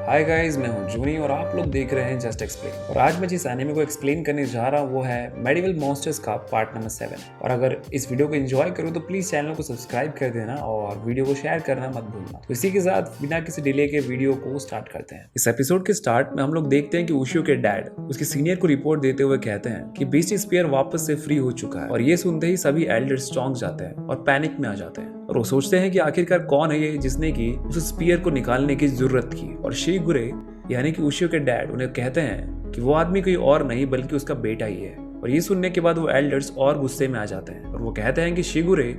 Hi guys, मैं हूं जूनी और आप लोग देख रहे हैं जस्ट एक्सप्लेन। और आज मैं जिस एनिमे को एक्सप्लेन करने जा रहा हूं वो है मेडिवल मॉन्स्टर्स का पार्ट नंबर 7। और अगर इस वीडियो को एंजॉय करो तो प्लीज चैनल को सब्सक्राइब कर देना और वीडियो को शेयर करना मत भूलना। तो इसी के साथ बिना किसी डिले के वीडियो को स्टार्ट करते हैं। इस एपिसोड के स्टार्ट में हम लोग देखते हैं कि उशियो के डैड उसके सीनियर को रिपोर्ट देते हुए कहते हैं कि बीस्ट स्पीयर वापस से फ्री हो चुका है। और ये सुनते ही सभी एल्डर्स चौंक जाते हैं और पैनिक में आ जाते हैं और वो सोचते हैं कि आखिरकार कौन है ये जिसने की उस स्पीयर को निकालने की जरूरत की। और शिगुरे यानी कि उशियो के डैड उन्हें कहते हैं कि वो आदमी कोई और नहीं बल्कि उसका बेटा ही है। और ये सुनने के बाद वो एल्डर्स और गुस्से में आ जाते हैं और वो कहते हैं कि शिगुरे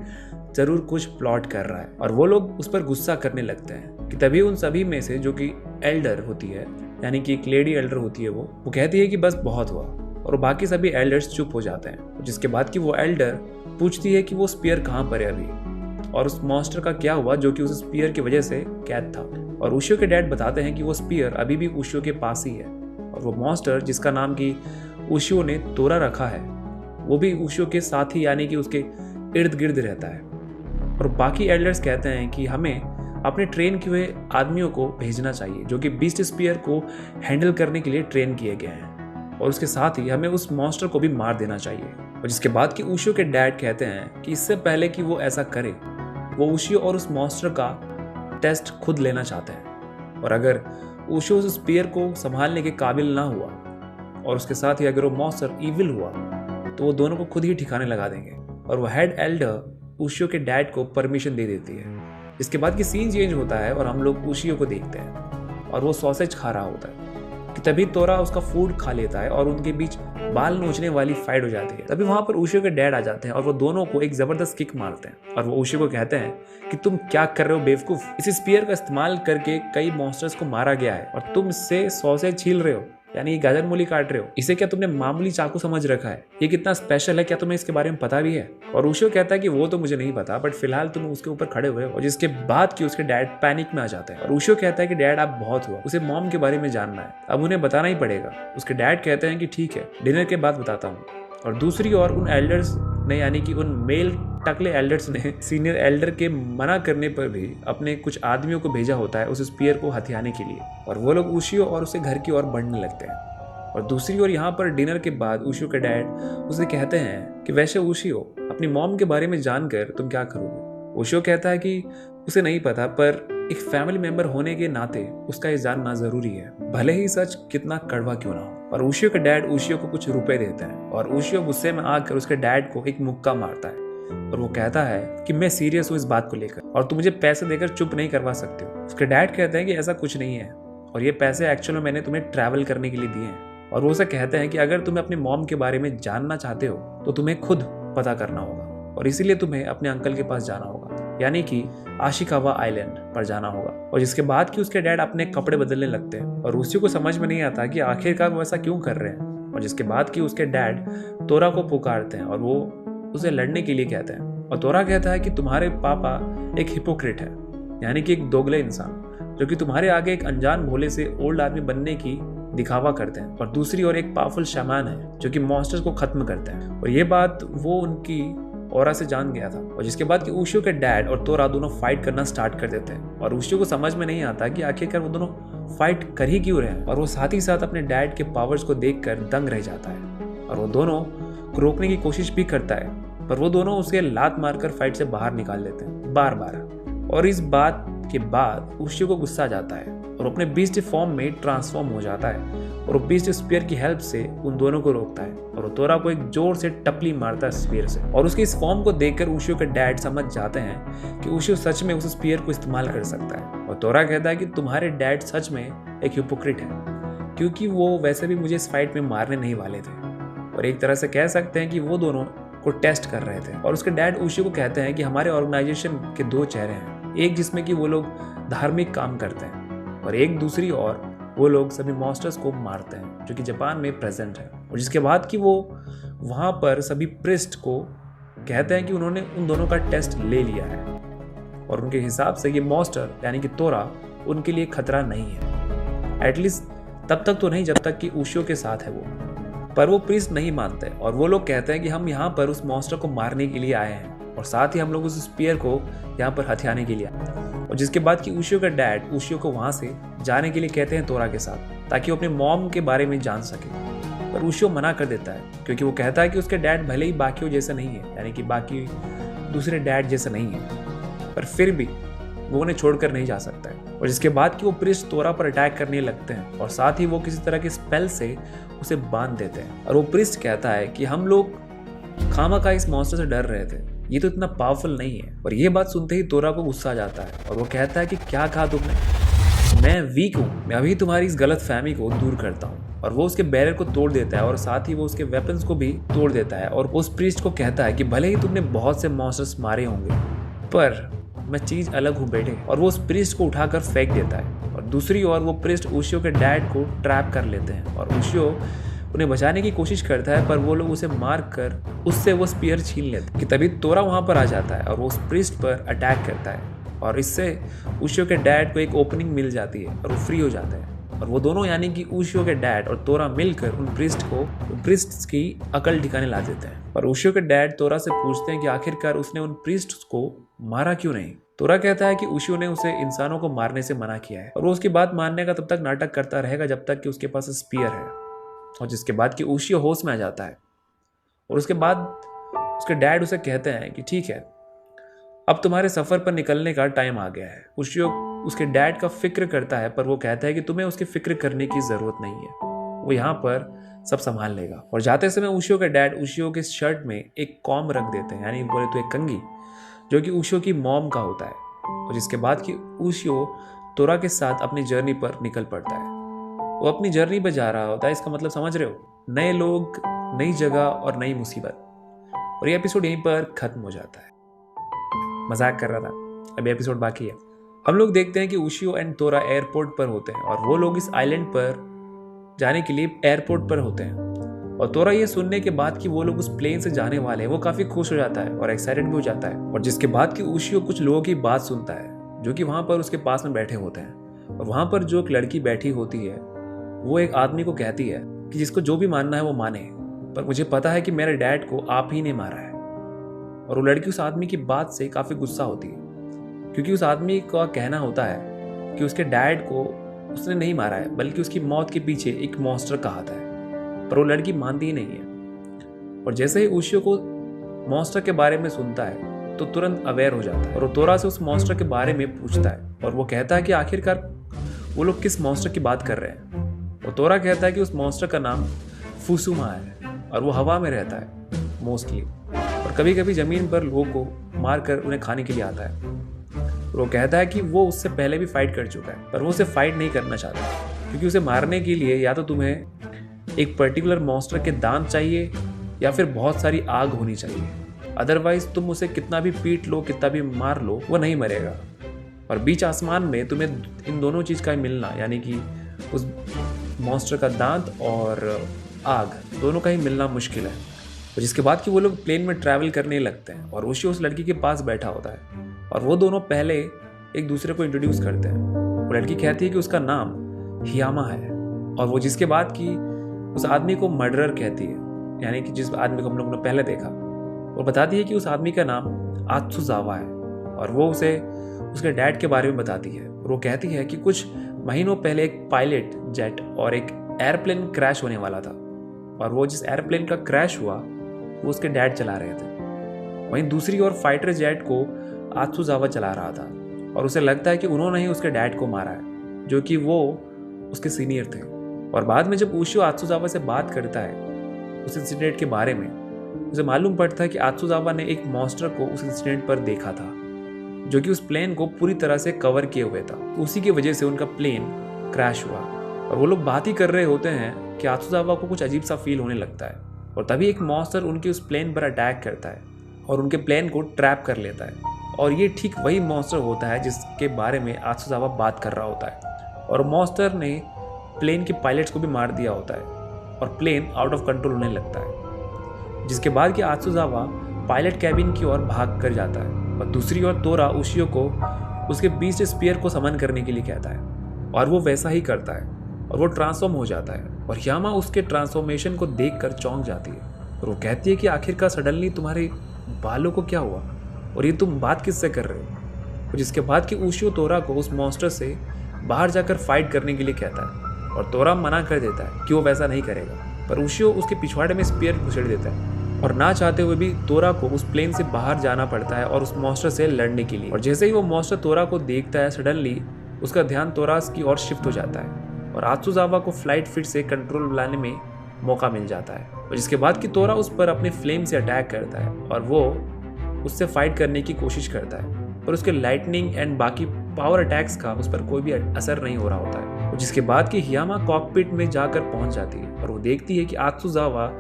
जरूर कुछ प्लॉट कर रहा है। और वो लोग उस पर गुस्सा करने लगते हैं कि तभी उन सभी में से जो कि एल्डर होती है यानी कि एक लेडी एल्डर होती है वो कहती है कि बस बहुत हुआ। और बाकी सभी एल्डर्स चुप हो जाते हैं। जिसके बाद कि वो एल्डर पूछती है कि वो स्पीयर कहाँ पर है अभी और उस मॉन्स्टर का क्या हुआ जो कि उस स्पीयर की वजह से कैद था। और उशियो के डैड बताते हैं कि वो स्पीयर अभी भी उशियो के पास ही है और वो मॉन्स्टर जिसका नाम कि उशियो ने तोरा रखा है वो भी उशियो के साथ ही यानी कि उसके इर्द गिर्द रहता है। और बाकी एल्डर्स कहते हैं कि हमें अपने ट्रेन किए हुए आदमियों को भेजना चाहिए जो कि बीस्ट स्पीयर को हैंडल करने के लिए ट्रेन किए गए हैं और उसके साथ ही हमें उस मॉन्स्टर को भी मार देना चाहिए। और जिसके बाद कि उशियो के डैड कहते हैं कि इससे पहले कि वो ऐसा करे वो उशियो और उस मॉन्स्टर का टेस्ट खुद लेना चाहते हैं। और अगर उशियो उस स्पीयर को संभालने के काबिल ना हुआ और उसके साथ ही अगर वो मॉन्स्टर इविल हुआ तो वो दोनों को खुद ही ठिकाने लगा देंगे। और वो हेड एल्डर उशियो के डैड को परमिशन दे देती है। इसके बाद की सीन चेंज होता है और हम लोग उशियो को देखते हैं और वो सॉसेज खा रहा होता है कि तभी तोरा उसका फूड खा लेता है और उनके बीच बाल नोचने वाली फाइट हो जाती है। तभी वहां पर उशियो के डैड आ जाते हैं और वो दोनों को एक जबरदस्त किक मारते हैं और वो उशियो को कहते हैं कि तुम क्या कर रहे हो बेवकूफ, इस स्पीयर का इस्तेमाल करके कई मॉन्स्टर्स को मारा गया है और तुम इससे सॉसेज छील रहे हो यानी गाजर मूली काट रहे हो। इसे क्या तुमने मामूली चाकू समझ रखा है? ये कितना स्पेशल है, क्या तुम्हें इसके बारे में पता भी है? और उशियो कहता है कि वो तो मुझे नहीं पता बट फिलहाल तुम उसके ऊपर खड़े हुए हो। और जिसके बाद कि उसके डैड पैनिक में आ जाते हैं और उशियो कहता है कि डैड आप बहुत हुआ, उसे मॉम के बारे में जानना है, अब उन्हें बताना ही पड़ेगा। उसके डैड कहते हैं कि ठीक है, डिनर के बाद बताता हूँ। और दूसरी ओर उन एल्डर्स ने यानी कि उन मेल टकले एल्डर्स ने सीनियर एल्डर के मना करने पर भी अपने कुछ आदमियों को भेजा होता है उस स्पीयर को हथियाने के लिए। और वो लोग उशियो और उसे घर की ओर बढ़ने लगते हैं। और दूसरी ओर यहाँ पर डिनर के बाद उशियो के डैड उसे कहते हैं कि वैसे उशियो अपनी मॉम के बारे में जानकर तुम क्या करोगे? उशियो कहता है कि उसे नहीं पता पर एक फैमिली मेंबर होने के नाते उसका ये जानना जरूरी है, भले ही सच कितना कड़वा क्यों ना हो। और उशियो के डैड उशियो को कुछ रुपए देते हैं और उशियो गुस्से में आकर उसके डैड को एक मुक्का मारता है और वो कहता है कि मैं सीरियस हूँ इस बात को लेकर और तुम मुझे पैसे देकर चुप नहीं करवा सकते हो। उसके डैड कहते हैं कि ऐसा कुछ नहीं है और ये पैसे एक्चुअल में मैंने तुम्हें ट्रैवल करने के लिए दिए हैं। और वो उसे कहते हैं कि अगर तुम्हें अपने मॉम के बारे में जानना चाहते हो तो तुम्हें खुद पता करना होगा और इसीलिए तुम्हें अपने अंकल के पास जाना होगा यानी कि आशिकावा आइलैंड पर जाना होगा। और जिसके बाद कि उसके डैड अपने कपड़े बदलने लगते हैं और उसी को समझ में नहीं आता कि आखिरकार वो ऐसा क्यों कर रहे हैं। और जिसके बाद कि उसके डैड तोरा को पुकारते हैं और वो उसे लड़ने के लिए कहते हैं। और तोरा कहता है कि तुम्हारे पापा एक हिपोक्रेट है यानी कि एक दोगले इंसान जो कि तुम्हारे आगे एक अनजान भोले से ओल्ड आदमी बनने की दिखावा करते हैं। और दूसरी ओर एक पावरफुल शैमान है जो कि मॉन्स्टर्स को खत्म करते हैं। और ये बात वो उनकी ऑरा से जान गया था। और जिसके बाद कि उशियो के डैड और तोरा दोनों फाइट करना स्टार्ट कर देते हैं और उशियो को समझ में नहीं आता कि आखिरकार वो दोनों फाइट कर ही क्यों रहे हैं। और वो साथ ही साथ अपने डैड के पावर्स को देखकर दंग रह जाता है और वो दोनों को रोकने की कोशिश भी करता है पर वो दोनों उसे लात मारकर फाइट से बाहर निकाल देते हैं बार बार। और इस बात के बाद उशियो को गुस्सा आ जाता है और अपने बीस्ट फॉर्म में ट्रांसफॉर्म हो जाता है और वो बीस्ट स्पीयर की हेल्प से उन दोनों को रोकता है और वो तोरा को एक जोर से टपली मारता है स्पीयर से। और उसके इस फॉर्म को देखकर उशियो के डैड समझ जाते हैं कि उशियो सच में उस स्पीयर को इस्तेमाल कर सकता है। और तोरा कहता है कि तुम्हारे डैड सच में एक हिपोक्रेट है क्योंकि वो वैसे भी मुझे इस फाइट में मारने नहीं वाले थे। और एक तरह से कह सकते हैं कि वो दोनों को टेस्ट कर रहे थे। और उसके डैड उशियो को कहते हैं कि हमारे ऑर्गेनाइजेशन के दो चेहरे हैं, एक जिसमें कि वो लोग धार्मिक काम करते हैं और एक दूसरी ओर वो लोग सभी मॉन्स्टर्स को मारते हैं जो कि जापान में प्रेजेंट है। और जिसके बाद कि वो वहाँ पर सभी प्रिस्ट को कहते हैं कि उन्होंने उन दोनों का टेस्ट ले लिया है और उनके हिसाब से ये मॉन्स्टर यानी कि तोरा उनके लिए खतरा नहीं है, एटलीस्ट तब तक तो नहीं जब तक कि उशियो के साथ है वो। पर वो प्रिस्ट नहीं मानते और वो लोग कहते हैं कि हम यहाँ पर उस मॉन्स्टर को मारने के लिए आए हैं और साथ ही हम लोग उस स्पीयर को यहाँ पर हथियाने के लिए आए। और जिसके बाद कि उशियो का डैड उशियो को वहाँ से जाने के लिए कहते हैं तोरा के साथ, ताकि वो अपने मॉम के बारे में जान सके। पर उशियो मना कर देता है, क्योंकि वो कहता है कि उसके डैड भले ही बाकियों जैसे नहीं है, यानी कि बाकी दूसरे डैड जैसे नहीं है, पर फिर भी वो उन्हें छोड़कर नहीं जा सकता है। और जिसके बाद कि वो प्रिस्ट तोरा पर अटैक करने लगते हैं और साथ ही वो किसी तरह के स्पेल से उसे बांध देते हैं। और वो प्रिस्ट कहता है कि हम लोग खामखा इस मॉन्स्टर से डर रहे थे, ये तो इतना पावरफुल नहीं है। और ये बात सुनते ही तोरा को गुस्सा आ जाता है और वो कहता है कि क्या कहा तुमने, मैं वीक हूँ, मैं अभी तुम्हारी इस गलत फहमी को दूर करता हूँ। और वो उसके बैरियर को तोड़ देता है और साथ ही वो उसके वेपन्स को भी तोड़ देता है और उस प्रीस्ट को कहता है कि भले ही तुमने बहुत से मॉन्स्टर्स मारे होंगे, पर मैं चीज़ अलग हूँ बेटे। और वो उस प्रीस्ट को उठाकर फेंक देता है। और दूसरी ओर वो प्रीस्ट उशियो के डैड को ट्रैप कर लेते हैं और उशियो उन्हें बचाने की कोशिश करता है, पर वो लोग उसे मार कर उससे वो स्पीयर छीन लेते हैं। कि तभी तोरा वहाँ पर आ जाता है और वो उस प्रीस्ट पर अटैक करता है और इससे उशियो के डैड को एक ओपनिंग मिल जाती है और वो फ्री हो जाता है। और वो दोनों यानी कि उशियो के डैड और तोरा मिलकर उन प्रीस्ट्स की अकल ठिकाने ला देते हैं। पर उशियो के डैड तोरा से पूछते हैं कि आखिरकार उसने उन प्रीस्ट्स को मारा क्यों नहीं। तोरा कहता है कि उशियो ने उसे इंसानों को मारने से मना किया है और वो उसकी बात मानने का तब तक नाटक करता रहेगा जब तक कि उसके पास स्पीयर है। और जिसके बाद कि उशियो होश में आ जाता है और उसके बाद उसके डैड उसे कहते हैं कि ठीक है, अब तुम्हारे सफ़र पर निकलने का टाइम आ गया है। उशियो उसके डैड का फिक्र करता है, पर वो कहता है कि तुम्हें उसकी फिक्र करने की ज़रूरत नहीं है, वो यहाँ पर सब संभाल लेगा। और जाते समय उशियो के डैड उशियो के शर्ट में एक कॉम रख देते हैं, यानी बोले तो एक कंघी, जो कि उशियो की मॉम का होता है। और जिसके बाद कि उशियो तोरा के साथ अपनी जर्नी पर निकल पड़ता है। वो अपनी जर्नी पर जा रहा होता है, इसका मतलब समझ रहे हो, नए लोग, नई जगह और नई मुसीबत। और ये एपिसोड यहीं पर खत्म हो जाता है। मजाक कर रहा था, अभी एपिसोड बाकी है। हम लोग देखते हैं कि उशियो एंड तोरा एयरपोर्ट पर होते हैं और वो लोग इस आइलैंड पर जाने के लिए एयरपोर्ट पर होते हैं। और तोरा ये सुनने के बाद कि वो लोग उस प्लेन से जाने वाले हैं, वो काफ़ी खुश हो जाता है और एक्साइटेड भी हो जाता है। और जिसके बाद कि उशियो कुछ लोगों की बात सुनता है जो कि वहाँ पर उसके पास में बैठे होते हैं। और वहाँ पर जो एक लड़की बैठी होती है वो एक आदमी को कहती है कि जिसको जो भी मानना है वो माने, पर मुझे पता है कि मेरे डैड को आप ही ने मारा है। और वो लड़की उस आदमी की बात से काफ़ी गुस्सा होती है, क्योंकि उस आदमी का कहना होता है कि उसके डैड को उसने नहीं मारा है, बल्कि उसकी मौत के पीछे एक मॉन्स्टर का हाथ है। पर वो लड़की मानती ही नहीं है। और जैसे ही उशियो को मॉन्स्टर के बारे में सुनता है तो तुरंत अवेयर हो जाता है और वो तोरा से उस मॉन्स्टर के बारे में पूछता है। और वो कहता है कि आखिरकार वो लोग किस मॉन्स्टर की बात कर रहे हैं। और तोरा कहता है कि उस मॉन्स्टर का नाम फुसुमा है और वो हवा में रहता है मोस्टली, और कभी कभी ज़मीन पर लोगों को मार कर उन्हें खाने के लिए आता है। वो कहता है कि वो उससे पहले भी फाइट कर चुका है, पर वो उसे फाइट नहीं करना चाहता, क्योंकि उसे मारने के लिए या तो तुम्हें एक पर्टिकुलर मॉन्स्टर के दांत चाहिए या फिर बहुत सारी आग होनी चाहिए। अदरवाइज तुम उसे कितना भी पीट लो, कितना भी मार लो, वो नहीं मरेगा। और बीच आसमान में तुम्हें इन दोनों चीज़ का मिलना, यानी कि उस मॉन्स्टर का दांत और आग, दोनों का ही मिलना मुश्किल है। और जिसके बाद कि वो लोग प्लेन में ट्रैवल करने लगते हैं और उशियो उस लड़की के पास बैठा होता है और वो दोनों पहले एक दूसरे को इंट्रोड्यूस करते हैं। वो लड़की कहती है कि उसका नाम हियामा है और वो जिसके बाद कि उस आदमी को मर्डरर कहती है, यानी कि जिस आदमी को हम लोगों ने पहले देखा। वो बताती है कि उस आदमी का नाम आत्सुजावा है और वो उसे उसके डैड के बारे में बताती है। और वो कहती है कि कुछ महीनों पहले एक पायलट जेट और एक एयरप्लेन क्रैश होने वाला था और वो जिस एयरप्लेन का क्रैश हुआ वो उसके डैड चला रहे थे। वहीं दूसरी ओर फाइटर जेट को आत्सुजावा चला रहा था और उसे लगता है कि उन्होंने ही उसके डैड को मारा है, जो कि वो उसके सीनियर थे। और बाद में जब उशियो आत्सुजावा से बात करता है उस इंसिडेंट के बारे में, उसे मालूम पड़ता है कि आत्सुजावा ने एक मॉन्स्टर को उस इंसिडेंट पर देखा था, जो कि उस प्लेन को पूरी तरह से कवर किए हुए था। उसी की वजह से उनका प्लेन क्रैश हुआ और वो लोग बात ही कर रहे होते हैं कि आत्सुजावा को कुछ अजीब सा फील होने लगता है। और तभी एक मॉन्स्टर उनके उस प्लेन पर अटैक करता है और उनके प्लेन को ट्रैप कर लेता है। और ये ठीक वही मॉन्स्टर होता है जिसके बारे में आत्सुजावा बात कर रहा होता है। और मॉन्स्टर ने प्लेन के पायलट्स को भी मार दिया होता है और प्लेन आउट ऑफ कंट्रोल होने लगता है। जिसके बाद कि आत्सुजावा पायलट कैबिन की ओर भाग कर जाता है और दूसरी ओर तोरा उशियो को उसके बीच स्पीयर को समन करने के लिए कहता है और वो वैसा ही करता है और वो ट्रांसफॉर्म हो जाता है। और हियामा उसके ट्रांसफॉर्मेशन को देखकर चौंक जाती है और वो कहती है कि आखिरकार सडनली तुम्हारे बालों को क्या हुआ और ये तुम बात किससे कर रहे हो। और जिसके बाद कि उशियो तोरा को उस मॉन्स्टर से बाहर जाकर फाइट करने के लिए कहता है और तोरा मना कर देता है कि वो वैसा नहीं करेगा, पर उशियो उसके पिछवाड़े में स्पीयर घुसेड़ देता है और ना चाहते हुए भी तोरा को उस प्लेन से बाहर जाना पड़ता है और उस मॉन्स्टर से लड़ने के लिए। और जैसे ही वो मॉन्स्टर तोरा को देखता है, सडनली उसका ध्यान तोरास की ओर शिफ्ट हो जाता है और आत्सुजावा को फ्लाइट फिर से कंट्रोल लाने में मौका मिल जाता है। और जिसके बाद कि तोरा उस पर अपने फ्लेम से अटैक करता है और वो उससे फाइट करने की कोशिश करता है, पर उसके लाइटनिंग एंड बाकी पावर अटैक्स का उस पर कोई भी असर नहीं हो रहा होता है। और जिसके बाद कि हियामा कॉकपिट में जाकर पहुंच जाती है और वो देखती है कि आत्सुजावा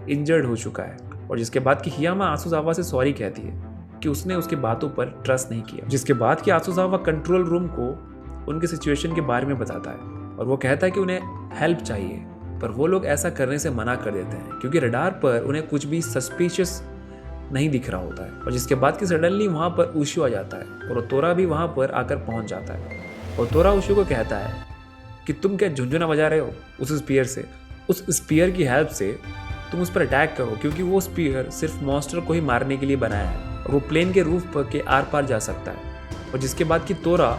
इंजर्ड हो चुका है। और जिसके बाद कि हियामा आत्सुजावा से सॉरी कहती है कि उसने उसकी बातों पर ट्रस्ट नहीं किया। जिसके बाद कि आत्सुजावा कंट्रोल रूम को उनके सिचुएशन के बारे में बताता है और वो कहता है कि उन्हें हेल्प चाहिए, पर वो लोग ऐसा करने से मना कर देते हैं क्योंकि रडार पर उन्हें कुछ भी सस्पिशियस नहीं दिख रहा होता है। और जिसके बाद कि सडनली वहाँ पर उशियो आ जाता है और तोरा भी वहाँ पर आकर पहुँच जाता है और तोरा उशियो को कहता है कि तुम क्या झुंझुना बजा रहे हो उस स्पीयर से। उस स्पीयर की हेल्प से तुम उस पर अटैक करो क्योंकि वो स्पीयर सिर्फ मॉन्स्टर को ही मारने के लिए बनाया है और वो प्लेन के रूफ पर के आर पार जा सकता है। और जिसके बाद कि तोरा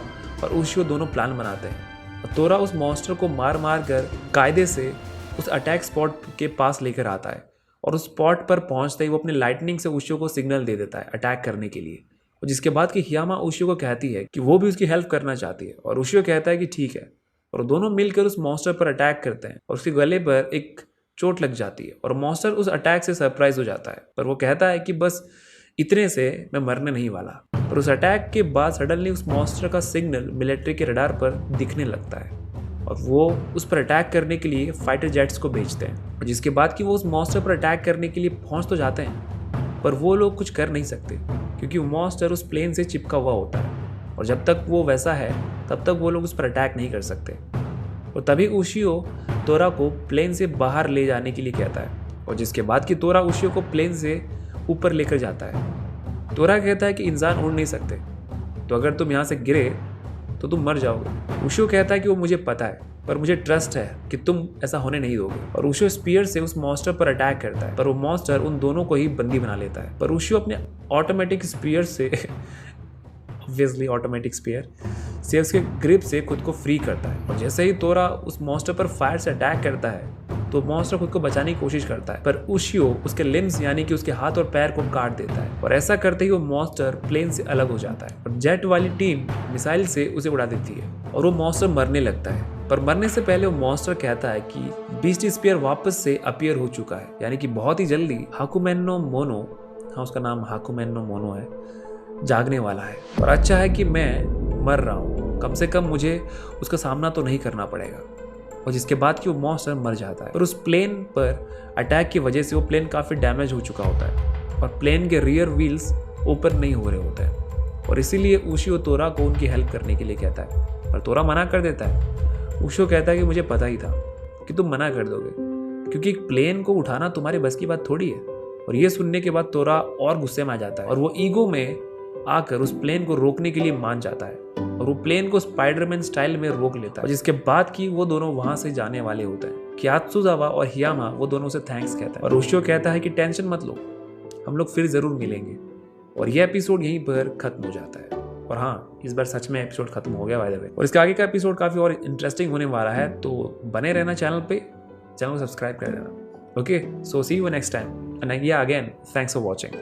और उशियो दोनों प्लान बनाते हैं और तोरा उस मॉन्स्टर को मार मार कर कायदे से उस अटैक स्पॉट के पास लेकर आता है और उस स्पॉट पर पहुंचते ही वो अपने लाइटनिंग से उशियो को सिग्नल दे देता है अटैक करने के लिए। और जिसके बाद कि हियामा उशियो को कहती है कि वो भी उसकी हेल्प करना चाहती है और उशियो कहता है कि ठीक है, और दोनों मिलकर उस मॉन्स्टर पर अटैक करते हैं और उसके गले पर एक चोट लग जाती है और मॉन्स्टर उस अटैक से सरप्राइज हो जाता है, पर वो कहता है कि बस इतने से मैं मरने नहीं वाला। पर उस अटैक के बाद सडनली उस मॉन्स्टर का सिग्नल मिलिट्री के रडार पर दिखने लगता है और वो उस पर अटैक करने के लिए फाइटर जेट्स को भेजते हैं। और जिसके बाद कि वो उस मॉन्स्टर पर अटैक करने के लिए पहुंच तो जाते हैं, पर वो लोग कुछ कर नहीं सकते क्योंकि वो मॉन्स्टर उस प्लेन से चिपका हुआ होता है और जब तक वो वैसा है तब तक वो लोग उस पर अटैक नहीं कर सकते। और तभी उशियो तोरा को प्लेन से बाहर ले जाने के लिए कहता है और जिसके बाद कि तोरा उशियो को प्लेन से ऊपर लेकर जाता है। तोरा कहता है कि इंसान उड़ नहीं सकते, तो अगर तुम यहाँ से गिरे तो तुम मर जाओगे। उशियो कहता है कि वो मुझे पता है, पर मुझे ट्रस्ट है कि तुम ऐसा होने नहीं दोगे। और उशियो स्पीयर से उस मॉन्स्टर पर अटैक करता है, पर वो मॉन्स्टर उन दोनों को ही बंदी बना लेता है। पर उशियो अपने ऑटोमेटिक स्पीयर से ऑब्वियसली ऑटोमेटिक स्पीयर से उसके ग्रिप से खुद को फ्री करता है और जैसे ही तोरा उस मॉन्स्टर पर फायर से अटैक करता है तो मॉन्स्टर खुद को बचाने की कोशिश करता है, पर उशियो उसके लिम्स यानी कि उसके हाथ और पैर को काट देता है और ऐसा करते ही वो मॉन्स्टर प्लेन से अलग हो जाता है और जेट वाली टीम मिसाइल से उसे उड़ा देती है और वो मॉन्स्टर मरने लगता है। पर मरने से पहले वो मॉन्स्टर कहता है कि बीस्ट स्पीयर वापस से अपीयर हो चुका है, यानी कि बहुत ही जल्दी हाकुमेन नो मोनो, हाँ उसका नाम हाकुमेन नो मोनो है, जागने वाला है। और अच्छा है कि मैं मर रहा हूँ, कम से कम मुझे उसका सामना तो नहीं करना पड़ेगा। और जिसके बाद कि वो मॉन्स्टर मर जाता है। और उस प्लेन पर अटैक की वजह से वो प्लेन काफ़ी डैमेज हो चुका होता है और प्लेन के रियर व्हील्स ऊपर नहीं हो रहे होते हैं और इसीलिए उशियो तोरा को उनकी हेल्प करने के लिए कहता है, पर तोरा मना कर देता है। उशियो कहता है कि मुझे पता ही था कि तुम मना कर दोगे क्योंकि एक प्लेन को उठाना तुम्हारी बस की बात थोड़ी है। और ये सुनने के बाद तोरा और गुस्से में आ जाता है और वो ईगो में आकर उस प्लेन को रोकने के लिए मान जाता है और वो प्लेन को स्पाइडरमैन स्टाइल में रोक लेता है। और जिसके बाद कि वो दोनों वहां से जाने वाले होते हैं कि आत्सुजावा और हियामा वो दोनों से थैंक्स कहता है और उशियो कहता है कि टेंशन मत लो, हम लोग फिर जरूर मिलेंगे। और ये एपिसोड यहीं पर खत्म हो जाता है। और हाँ, इस बार सच में एपिसोड खत्म हो गया बाय द वे। और इसके आगे का एपिसोड काफी और इंटरेस्टिंग होने वाला है, तो बने रहना चैनल पे, चैनल को सब्सक्राइब कर देना। Okay, so see you next time and again thanks for watching.